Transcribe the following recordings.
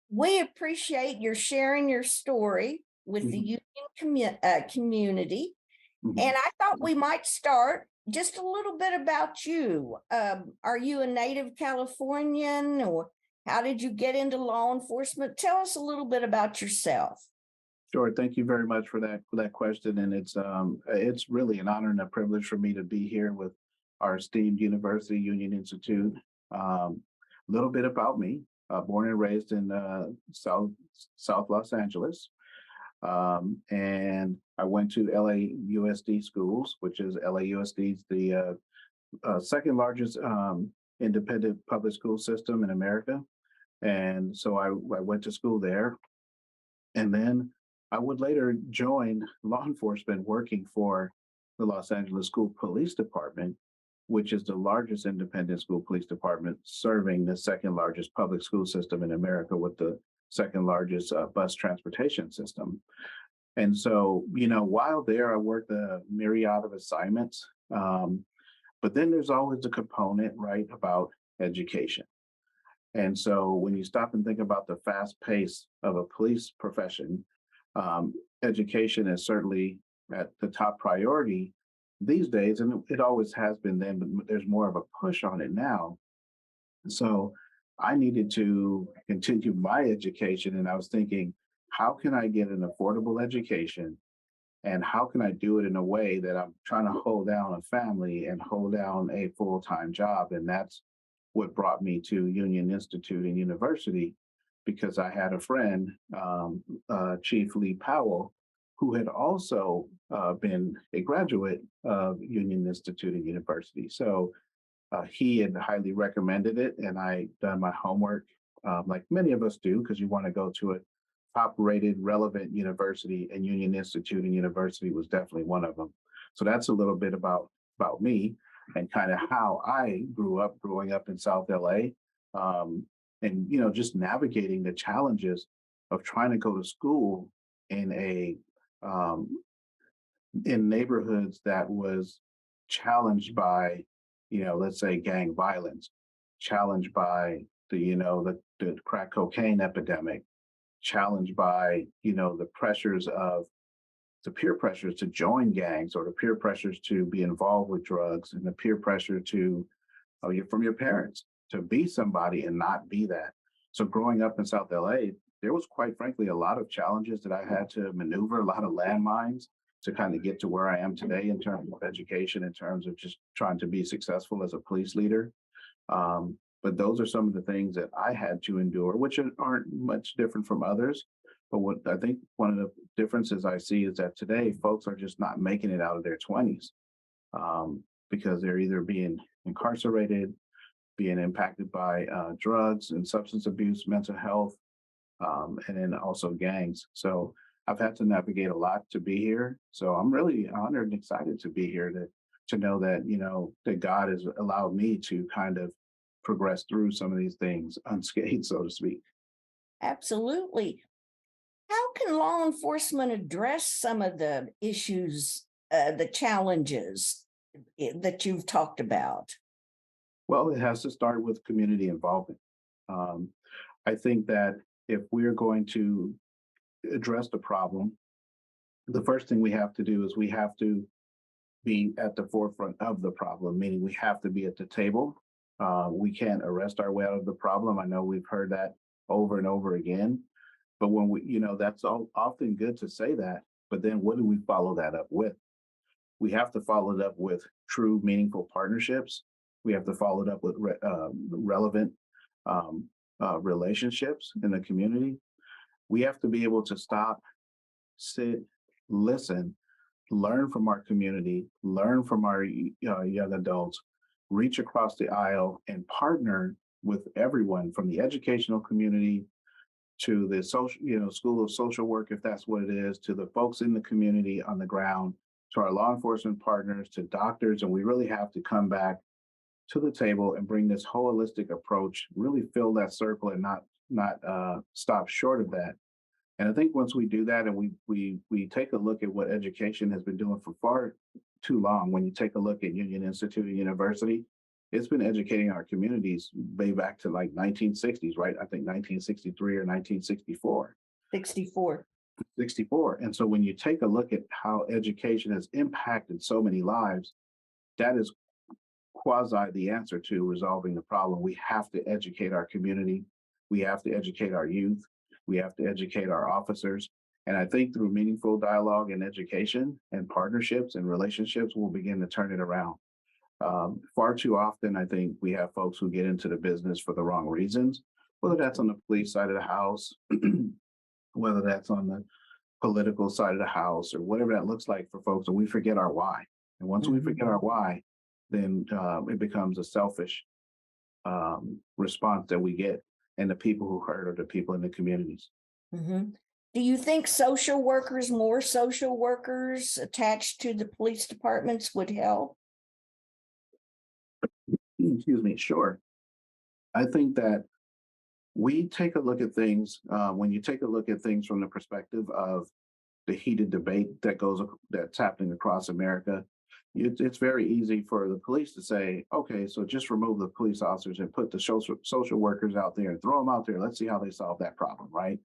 We appreciate your sharing your story with the Mhm, union community. mhm. And I thought we might start just a little bit about you. Are you a native Californian, or how did you get into law enforcement? Tell us a little bit about yourself. Sure. Thank you very much for that question, and it's really an honor and a privilege for me to be here with our esteemed university, Union Institute. A little bit about me: born and raised in South Los Angeles, and I went to LAUSD schools, which is LAUSD is the second largest independent public school system in America, and so I went to school there. And then I would later join law enforcement working for the Los Angeles School Police Department, which is the largest independent school police department serving the second largest public school system in America with the second largest bus transportation system. And so, while there, I worked a myriad of assignments. But then there's always the component, right, about education. And so when you stop and think about the fast pace of a police profession, education is certainly at the top priority these days, and it always has been then, but there's more of a push on it now. So I needed to continue my education, and I was thinking, how can I get an affordable education? And how can I do it in a way that I'm trying to hold down a family and hold down a full time job? And that's what brought me to Union Institute and University because I had a friend, Chief Lee Powell, who had also been a graduate of Union Institute and University. So he had highly recommended it, and I done my homework, like many of us do, because you want to go to a top-rated, relevant university, and Union Institute and University was definitely one of them. So that's a little bit about me and kind of how I growing up in South LA, and just navigating the challenges of trying to go to school in a um, in neighborhoods that was challenged by, let's say gang violence, challenged by the crack cocaine epidemic, challenged by, the pressures of the peer pressures to join gangs or the peer pressures to be involved with drugs and the peer pressure to from your parents to be somebody and not be that. So growing up in South LA, there was quite frankly a lot of challenges that I had to maneuver, a lot of landmines to kind of get to where I am today in terms of education, in terms of just trying to be successful as a police leader. But those are some of the things that I had to endure, which aren't much different from others. But what I think one of the differences I see is that today folks are just not making it out of their 20s, because they're either being incarcerated, being impacted by drugs and substance abuse, mental health, and then also gangs. So I've had to navigate a lot to be here. So I'm really honored and excited to be here to know that that God has allowed me to kind of progress through some of these things unscathed, so to speak. Absolutely. How can law enforcement address some of the issues, the challenges that you've talked about? Well, it has to start with community involvement. Um, I think that if we're going to address the problem, the first thing we have to do is we have to be at the forefront of the problem, meaning we have to be at the table. We can't arrest our way out of the problem. I know we've heard that over and over again, but when that's all often good to say that, but then what do we follow that up with? We have to follow it up with true, meaningful partnerships. We have to follow it up with relevant um, relationships in the community. We have to be able to stop, sit, listen, learn from our community, learn from our young adults, reach across the aisle and partner with everyone from the educational community to the social, school of social work, if that's what it is, to the folks in the community on the ground, to our law enforcement partners, to doctors. And we really have to come back to the table and bring this holistic approach, really fill that circle and not stop short of that. And I think once we do that and we take a look at what education has been doing for far too long, when you take a look at Union Institute and University, it's been educating our communities way back to like 1960s, right? I think 1963 or 1964. 64. 64. And so when you take a look at how education has impacted so many lives, that is quasi the answer to resolving the problem. We have to educate our community. We have to educate our youth. We have to educate our officers. And I think through meaningful dialogue and education and partnerships and relationships, we'll begin to turn it around. Far too often, I think we have folks who get into the business for the wrong reasons, whether that's on the police side of the house, whether that's on the political side of the house, or whatever that looks like for folks, and we forget our why. And once we forget our why, then it becomes a selfish response that we get, and the people who hurt are the people in the communities. Mhm. Do you think more social workers attached to the police departments would help? Excuse me, sure. I think that we take a look at things, when you take a look at things from the perspective of the heated debate that's happening across America, it's very easy for the police to say, okay, so just remove the police officers and put the social workers out there and throw them out there. Let's see how they solve that problem, right?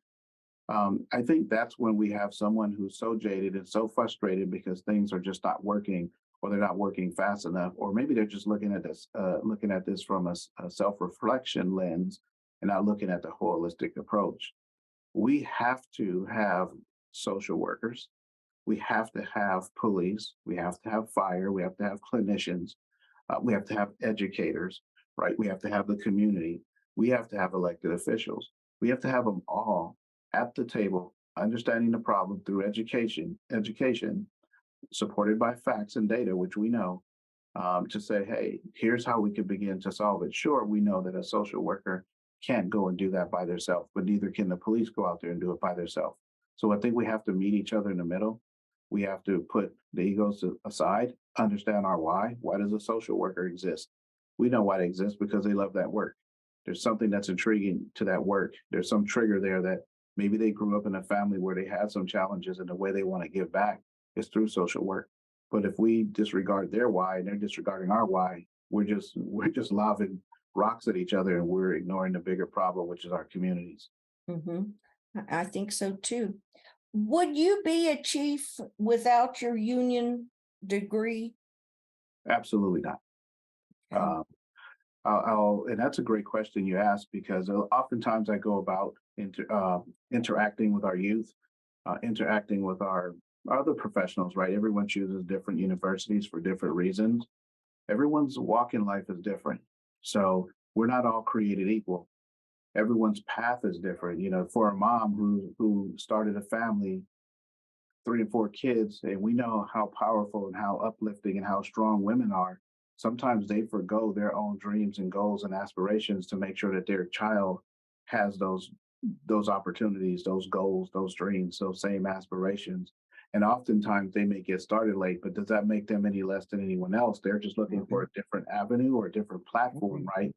I think that's when we have someone who's so jaded and so frustrated because things are just not working, or they're not working fast enough, or maybe they're just looking at this from a self-reflection lens and not looking at the holistic approach. We have to have social workers. We have to have police. We have to have fire. We have to have clinicians. We have to have educators, right? We have to have the community. We have to have elected officials. We have to have them all at the table, understanding the problem through education supported by facts and data, which we know, to say, hey, here's how we could begin to solve it. Sure, we know that a social worker can't go and do that by themselves, but neither can the police go out there and do it by themselves. So I think we have to meet each other in the middle. We have to put the egos aside, understand our why. Why does a social worker exist? We know why they exist, because they love that work. There's something that's intriguing to that work. There's some trigger there that maybe they grew up in a family where they had some challenges, and the way they want to give back is through social work. But if we disregard their why and they're disregarding our why, we're just lobbing rocks at each other, and we're ignoring the bigger problem, which is our communities. Mhm. I think so too. Would you be a chief without your union degree? Absolutely not. Okay. And that's a great question you ask, because oftentimes I go about interacting with our youth, interacting with our other professionals, right? Everyone chooses different universities for different reasons. Everyone's walk in life is different. So we're not all created equal. Everyone's path is different. You know, for a mom who started a family, 3 and 4 kids, and we know how powerful and how uplifting and how strong women are. Sometimes they forgo their own dreams and goals and aspirations to make sure that their child has those opportunities, those goals, those dreams, those same aspirations. And oftentimes they may get started late, but does that make them any less than anyone else? They're just looking for a different avenue or a different platform, right,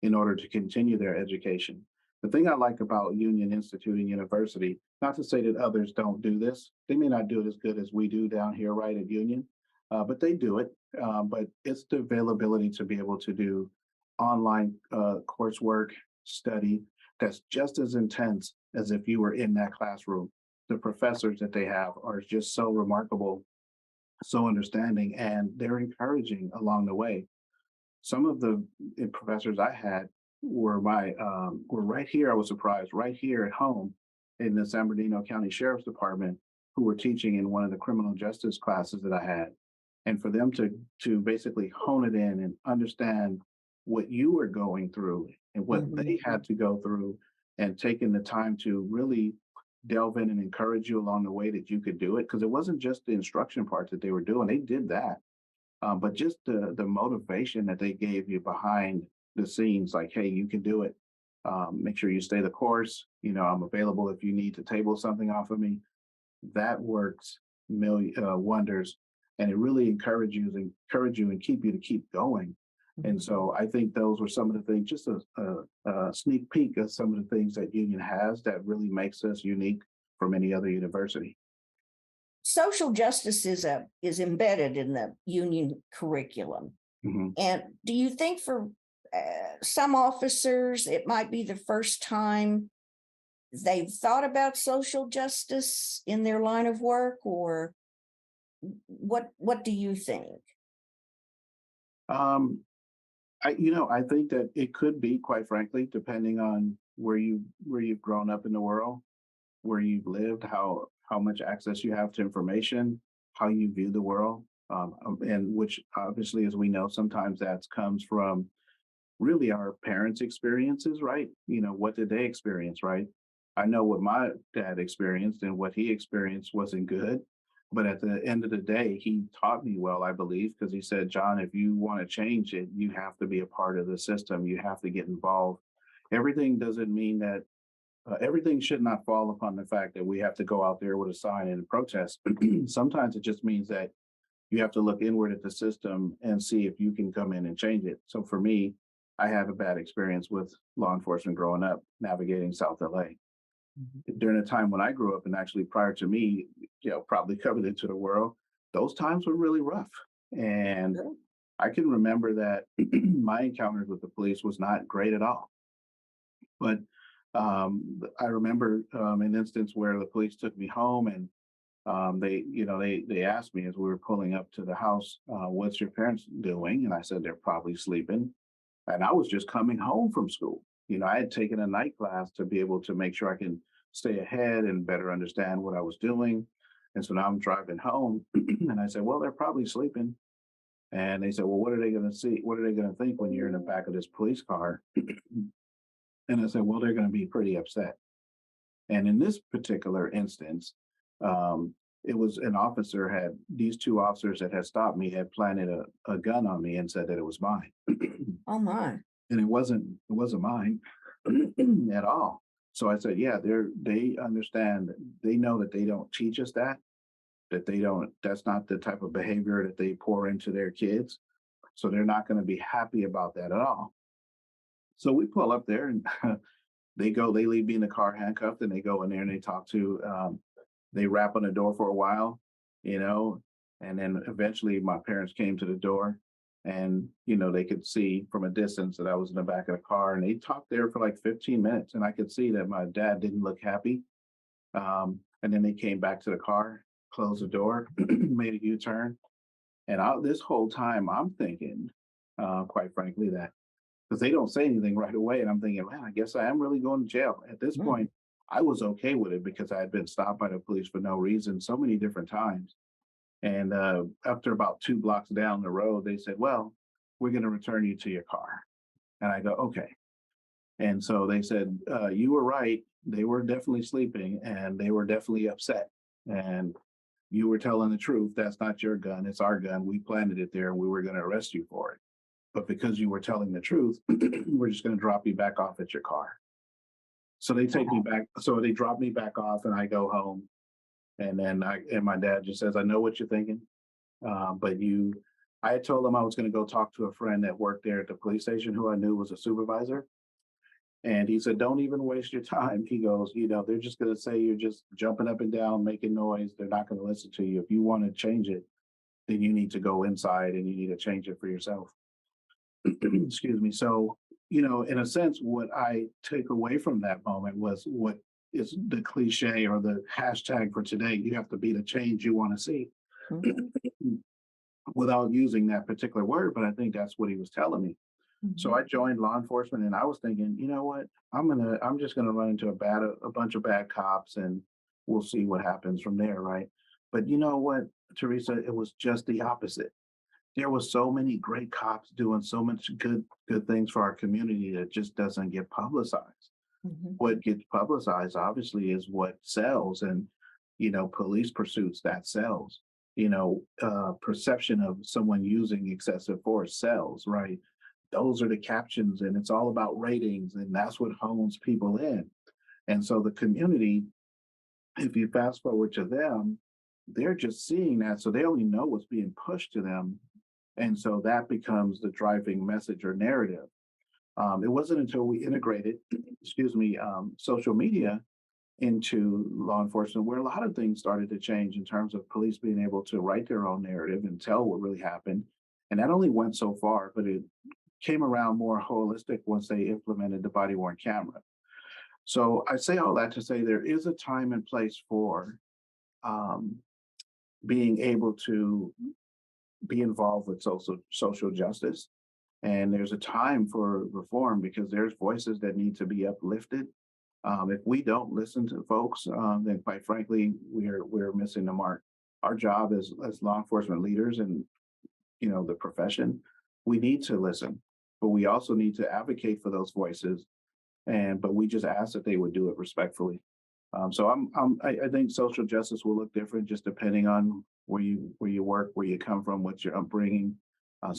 in order to continue their education. The thing I like about Union Institute and University, not to say that others don't do this, they may not do it as good as we do down here, right, at Union, but they do it. But it's the availability to be able to do online coursework, study that's just as intense as if you were in that classroom. The professors that they have are just so remarkable, so understanding, and they're encouraging along the way. Some of the professors I had were right here. I was surprised, right here at home in the San Bernardino County Sheriff's Department, who were teaching in one of the criminal justice classes that I had. And for them to basically hone it in and understand what you were going through and what they had to go through, and taking the time to really delve in and encourage you along the way that you could do it. Because it wasn't just the instruction part that they were doing, they did that. But just the motivation that they gave you behind the scenes, like, hey, you can do it. Make sure you stay the course. You know, I'm available if you need to table something off of me. That works wonders, and it really encourage you and keep you to keep going. And so I think those were some of the things, just a sneak peek of some of the things that Union has that really makes us unique from any other university. Social justice is embedded in the union curriculum. Mhm. And do you think for some officers, it might be the first time they've thought about social justice in their line of work, or what do you think? Um, I think that it could be, quite frankly, depending on where you've grown up in the world, where you've lived, how much access you have to information, how you view the world, and which obviously, as we know, sometimes that comes from really our parents' experiences, right? What did they experience, right? I know what my dad experienced, and what he experienced wasn't good. But at the end of the day, he taught me well, I believe, because he said, John, if you want to change it, you have to be a part of the system. You have to get involved. Everything doesn't mean that everything should not fall upon the fact that we have to go out there with a sign and protest. Sometimes it just means that you have to look inward at the system and see if you can come in and change it. So for me, I have a bad experience with law enforcement growing up, navigating South LA. During a time when I grew up, and actually prior to me, probably coming into the world, those times were really rough. And Sure. I can remember that my encounters with the police was not great at all. But I remember an instance where the police took me home, and they asked me as we were pulling up to the house, "What's your parents doing?" And I said, "They're probably sleeping." And I was just coming home from school. I had taken a night class to be able to make sure I can stay ahead and better understand what I was doing. And so now I'm driving home, and I said, "Well, they're probably sleeping." And they said, "Well, what are they going to see? What are they going to think when you're in the back of this police car?" And I said, "Well, they're going to be pretty upset." And in this particular instance, it was an officer had these two officers that had stopped me had planted a gun on me and said that it was mine. Oh my. And it wasn't mine at all. So I said, yeah, they understand, they know that they don't teach us that they don't, that's not the type of behavior that they pour into their kids. So they're not going to be happy about that at all. So we pull up there, and they leave me in the car handcuffed, and they go in there and they talk to, they rap on the door for a while, you know, and then eventually my parents came to the door, and, they could see from a distance that I was in the back of the car, and they talked there for like 15 minutes, and I could see that my dad didn't look happy. And then they came back to the car, closed the door, made a U-turn. And this whole time I'm thinking, quite frankly, that because they don't say anything right away. And I'm thinking, man, I guess I am really going to jail. At this Mm. point, I was okay with it because I had been stopped by the police for no reason so many different times. And after about 2 blocks down the road, they said, well, we're going to return you to your car. And I go, okay. And so they said, you were right. They were definitely sleeping, and they were definitely upset. And you were telling the truth. That's not your gun. It's our gun. We planted it there, and we were going to arrest you for it. But because you were telling the truth, we're just going to drop you back off at your car. So they take me back. So they drop me back off, and I go home. And then my dad just says, I know what you're thinking. But I had told him I was going to go talk to a friend that worked there at the police station who I knew was a supervisor. And he said, don't even waste your time. He goes, they're just going to say you're just jumping up and down, making noise. They're not going to listen to you. If you want to change it, then you need to go inside and you need to change it for yourself. Excuse me. So, in a sense, what I take away from that moment was what is the cliche or the hashtag for today. You have to be the change you want to see Mhm. without using that particular word. But I think that's what he was telling me. So Mhm. I joined law enforcement, and I was thinking, you know what? I'm just gonna run into a bunch of bad cops, and we'll see what happens from there, right? But you know what, Teresa, it was just the opposite. There was so many great cops doing so much good things for our community that just doesn't get publicized. Mhm. What gets publicized obviously is what sells, and police pursuits that sells. Perception of someone using excessive force sells, right? Those are the captions, and it's all about ratings, and that's what hones people in. And so the community, if you fast forward to them, they're just seeing that, so they only know what's being pushed to them, and so that becomes the driving message or narrative. It wasn't until we integrated, excuse me, social media into law enforcement where a lot of things started to change in terms of police being able to write their own narrative and tell what really happened. And that only went so far, but it came around more holistic once they implemented the body worn camera. So I say all that to say there is a time and place for um, being able to be involved with social justice. And there's a time for reform because there's voices that need to be uplifted. If we don't listen to folks, then quite frankly, we're missing the mark. Our job as law enforcement leaders and the profession, we need to listen, but we also need to advocate for those voices. But we just ask that they would do it respectfully. I think social justice will look different just depending on where you work, where you come from, what's your upbringing,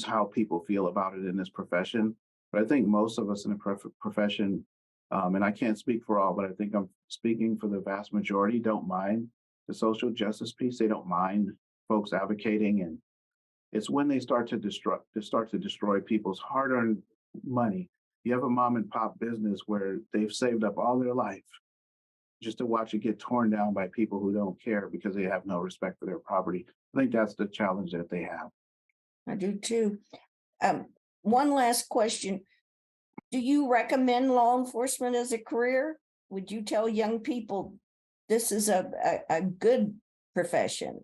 how people feel about it in this profession. But I think most of us in the profession, and I can't speak for all, but I think I'm speaking for the vast majority, don't mind the social justice piece. They don't mind folks advocating, and it's when they start to destroy people's hard-earned money. You have a mom and pop business where they've saved up all their life just to watch it get torn down by people who don't care because they have no respect for their property. I think that's the challenge that they have. I do too. One last question. Do you recommend law enforcement as a career? Would you tell young people this is a good profession?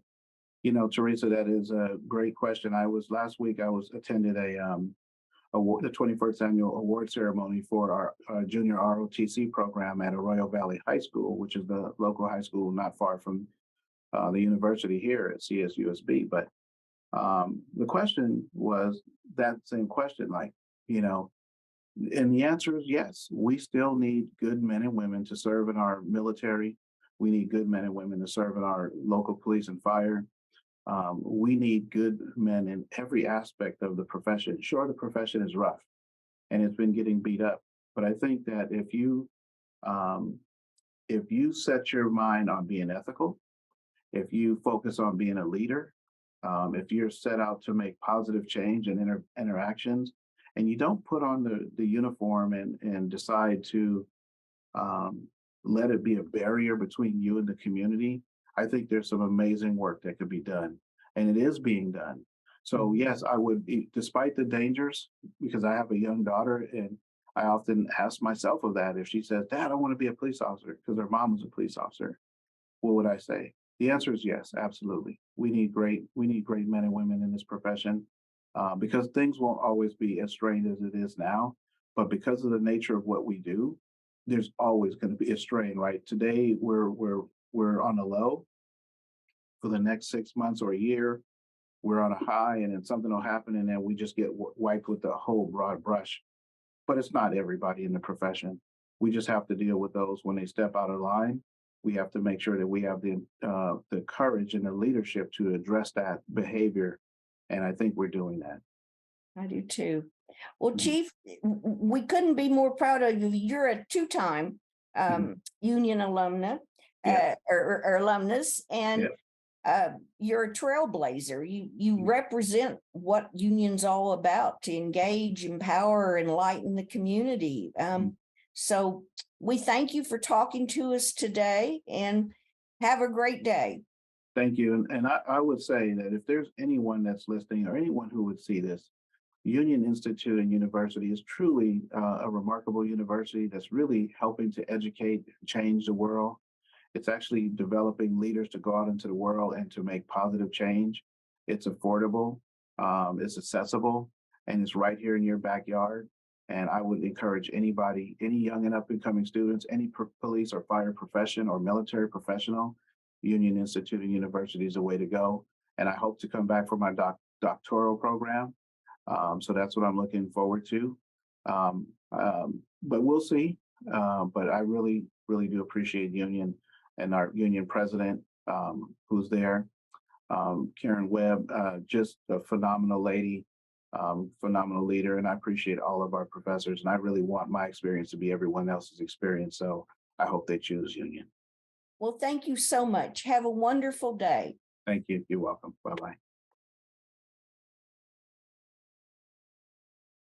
Teresa, that is a great question. Last week, I attended the 21st annual award ceremony for our junior ROTC program at Arroyo Valley High School, which is the local high school not far from the university here at CSUSB. But the question was that same question, and the answer is yes. We still need good men and women to serve in our military. We need good men and women to serve in our local police and fire. We need good men in every aspect of the profession. Sure, the profession is rough and it's been getting beat up, but I think that if you set your mind on being ethical, if you focus on being a leader, if you're set out to make positive change and interactions, and you don't put on the uniform and decide to let it be a barrier between you and the community, I think there's some amazing work that could be done, and it is being done. So yes, I would, despite the dangers, because I have a young daughter, and I often ask myself of that. If she says, "Dad, I want to be a police officer," because her mom was a police officer, what would I say? The answer is yes, absolutely. We need great men and women in this profession, because things won't always be as strained as it is now. But because of the nature of what we do, there's always going to be a strain, right? Today we're on a low. For the next 6 months or a year, we're on a high, and then something will happen, and then we just get wiped with the whole broad brush. But it's not everybody in the profession. We just have to deal with those when they step out of line. We have to make sure that we have the courage and the leadership to address that behavior, and I think we're doing that. I do too. Well, Chief, we couldn't be more proud of you. You're a two-time union alumna, or alumnus, and you're a trailblazer. You represent what union's all about, to engage, empower, enlighten the community. So we thank you for talking to us today, and have a great day. Thank you. And I would say that if there's anyone that's listening or anyone who would see this, Union Institute and University is truly a remarkable university that's really helping to educate, change the world. It's actually developing leaders to go out into the world and to make positive change. It's affordable, it's accessible, and it's right here in your backyard. And I would encourage anybody, any young and up and coming students, any police or fire profession or military professional, Union Institute and University is the way to go. And I hope to come back for my doctoral program. So that's what I'm looking forward to. But we'll see. But I really, really do appreciate Union and our Union president, who's there, Karen Webb, just a phenomenal lady, phenomenal leader. And I appreciate all of our professors. And I really want my experience to be everyone else's experience. So I hope they choose Union. Well, thank you so much. Have a wonderful day. Thank you. You're welcome. Bye-bye.